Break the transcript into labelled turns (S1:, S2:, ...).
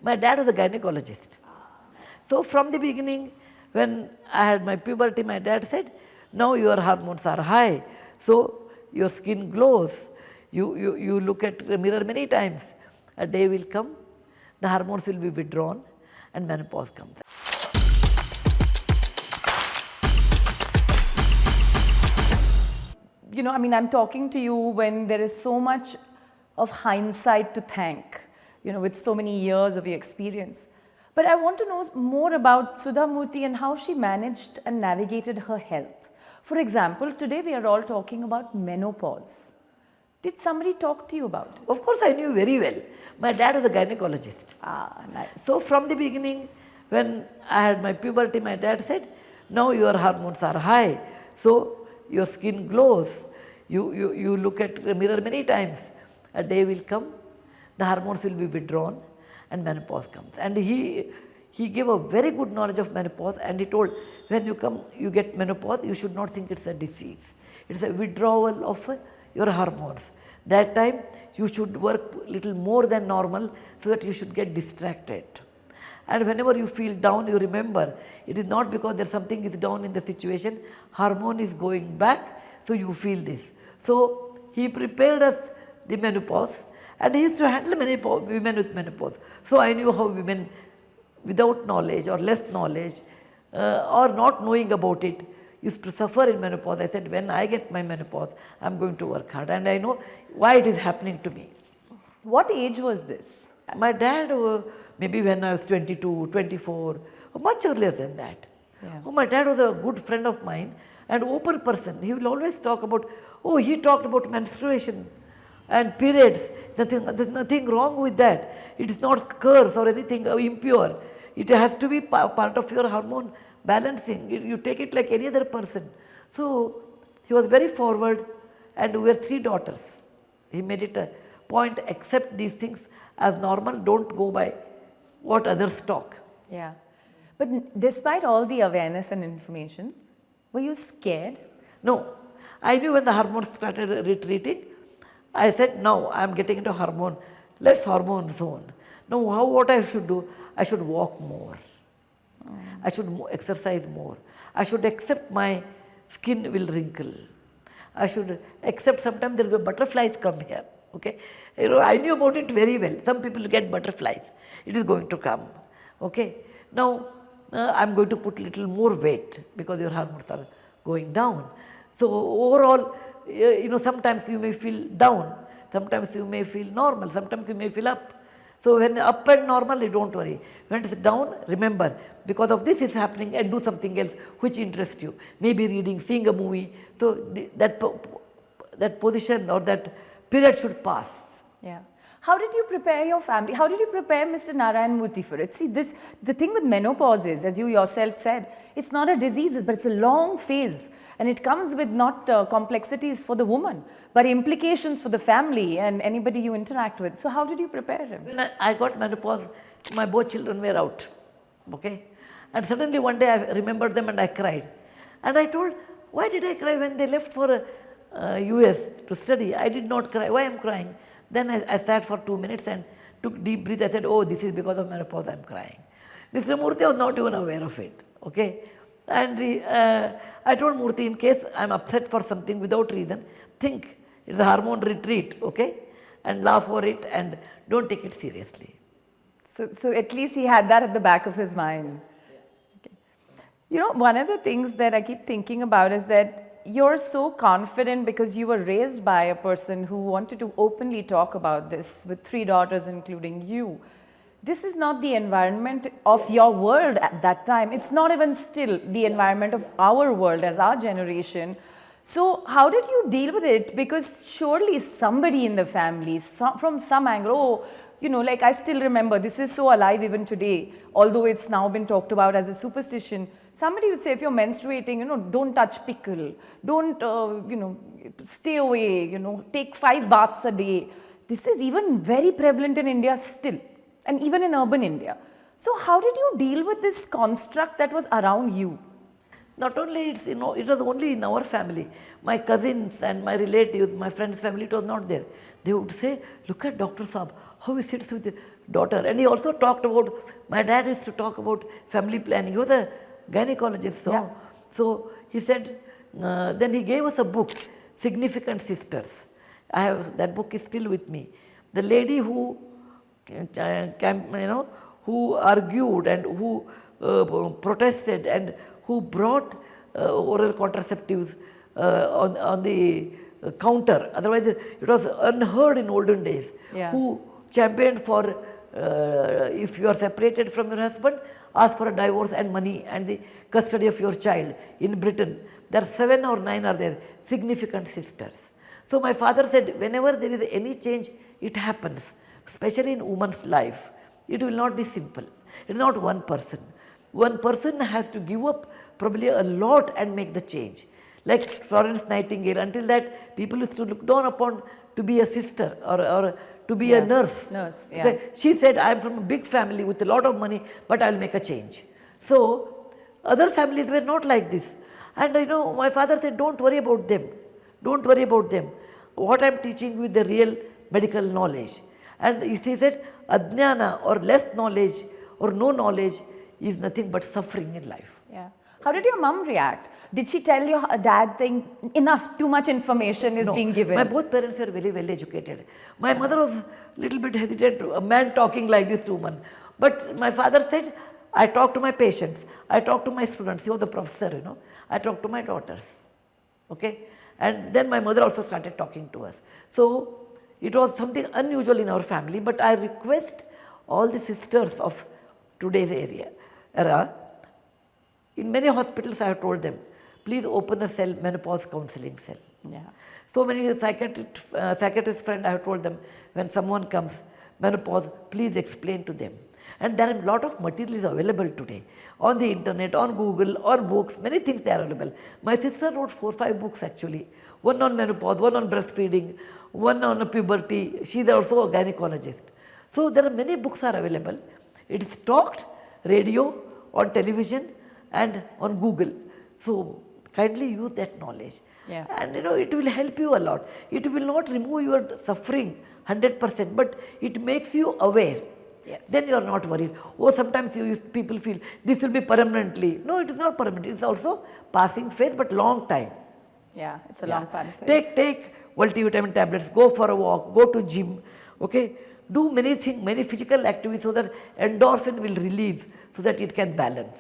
S1: My dad was a gynecologist. So from the beginning, when I had my puberty, my dad said, now your hormones are high, so your skin glows. You look at the mirror many times. A day will come, the hormones will be withdrawn and menopause comes.
S2: You know, I mean, I'm talking to you when there is so much of hindsight to thank, you know, with so many years of your experience. But I want to know more about Sudha Murty and how she managed and navigated her health. For example, today we are all talking about menopause. Did somebody talk to you about it?
S1: Of course, I knew very well. My dad was a gynecologist.
S2: Nice.
S1: So from the beginning, when I had my puberty, my dad said, now your hormones are high, so your skin glows. You look at the mirror many times. A day will come, the hormones will be withdrawn and menopause comes. And he gave a very good knowledge of menopause, and he told, when you get menopause, you should not think it's a disease. It's a withdrawal of your hormones. That time you should work little more than normal so that you should get distracted. And whenever you feel down, you remember, it is not because there something is down in the situation, hormone is going back, so you feel this. So he prepared us the menopause, and he used to handle women with menopause. So I knew how women without knowledge or less knowledge or not knowing about it used to suffer in menopause. I said, when I get my menopause, I am going to work hard, and I know why it is happening to me.
S2: What age was this?
S1: My dad, maybe when I was 22, 24, much earlier than that.
S2: Yeah.
S1: My dad was a good friend of mine and open person. He will always talk about, he talked about menstruation and periods. There's nothing wrong with that. It is not curse or anything impure. It has to be part of your hormone balancing. You take it like any other person. So he was very forward, and we were 3 daughters. He made it a point, accept these things as normal, don't go by what others talk.
S2: Yeah. But despite all the awareness and information, were you scared?
S1: No. I knew when the hormones started retreating, I said, now I am getting into less hormone zone. Now what I should do? I should walk more. I should exercise more. I should accept my skin will wrinkle. I should accept sometimes there will be butterflies come here. Okay, I knew about it very well. Some people get butterflies. It is going to come. Okay, now I am going to put little more weight because your hormones are going down. So overall, sometimes you may feel down, sometimes you may feel normal, sometimes you may feel up. So when up and normal, you don't worry. When it's down, remember, because of this is happening, and do something else which interests you. Maybe reading, seeing a movie. So that position or that period should pass.
S2: Yeah. How did you prepare your family? How did you prepare Mr. Narayan Murty for it? See, the thing with menopause is, as you yourself said, it's not a disease, but it's a long phase. And it comes with not complexities for the woman, but implications for the family and anybody you interact with. So how did you prepare him?
S1: When I got menopause, my both children were out. Okay. And suddenly one day I remembered them and I cried. And I told, why did I cry when they left for US to study? I did not cry. Why I am crying? Then I sat for 2 minutes and took deep breath. I said, this is because of menopause I am crying. Mr. Murty was not even aware of it. Okay. And I told Murty, in case I am upset for something without reason, think it's a hormone retreat, okay? And laugh for it and don't take it seriously.
S2: So at least he had that at the back of his mind. Okay. You know, one of the things that I keep thinking about is that you're so confident because you were raised by a person who wanted to openly talk about this with 3 daughters, including you. This is not the environment of your world at that time. It's not even still the environment of our world as our generation. So how did you deal with it? Because surely somebody in the family, from some angle, like I still remember, this is so alive even today, although it's now been talked about as a superstition. Somebody would say, if you're menstruating, don't touch pickle, don't, stay away, take 5 baths a day. This is even very prevalent in India still, and even in urban India. So how did you deal with this construct that was around you?
S1: Not only it was only in our family. My cousins and my relatives, my friends' family, it was not there. They would say, look at Dr. Saab, how he sits daughter. And he also talked about, my dad used to talk about family planning. He was a gynecologist. So he said, then he gave us a book, Significant Sisters. That book is still with me. The lady who, who argued and who protested and who brought oral contraceptives on the counter. Otherwise, it was unheard in olden days. Who championed for if you are separated from your husband, ask for a divorce and money and the custody of your child. In Britain, there are 7 or 9 are there, Significant Sisters. So my father said, whenever there is any change, it happens, especially in woman's life. It will not be simple. It is not one person. One person has to give up probably a lot and make the change. Like Florence Nightingale, until that people used to look down upon to be a sister or to be a nurse. She said, I am from a big family with a lot of money, but I will make a change. So other families were not like this. And my father said, don't worry about them. Don't worry about them. What I am teaching you is the real medical knowledge. And he said, ajnana or less knowledge or no knowledge is nothing but suffering in life.
S2: Yeah. How did your mom react? Did she tell your dad think enough, too much information is being given?
S1: My both parents were very well educated. My mother was a little bit hesitant, a man talking like this to woman. But my father said, I talk to my patients, I talk to my students, he was the professor, I talk to my daughters. Okay? And then my mother also started talking to us. So it was something unusual in our family, but I request all the sisters of today's era, in many hospitals I have told them, please open a cell, menopause counseling cell. So many psychiatrist friends I have told them, when someone comes, menopause, please explain to them. And there are a lot of materials available today on the internet, on Google, on books, many things they are available. My sister wrote 4 or 5 books actually, one on menopause, one on breastfeeding, one on puberty. She is also a gynecologist. So there are many books are available. It is talked, radio, on television and on Google. So kindly use that knowledge. And it will help you a lot. It will not remove your suffering 100%, but it makes you aware. Then you are not worried. Sometimes people feel this will be permanently. No, it is not permanent. It is also passing phase, but long time.
S2: It's a long time.
S1: Take multivitamin tablets, go for a walk, go to gym, okay? Do many things, many physical activities so that endorphin will release so that it can balance.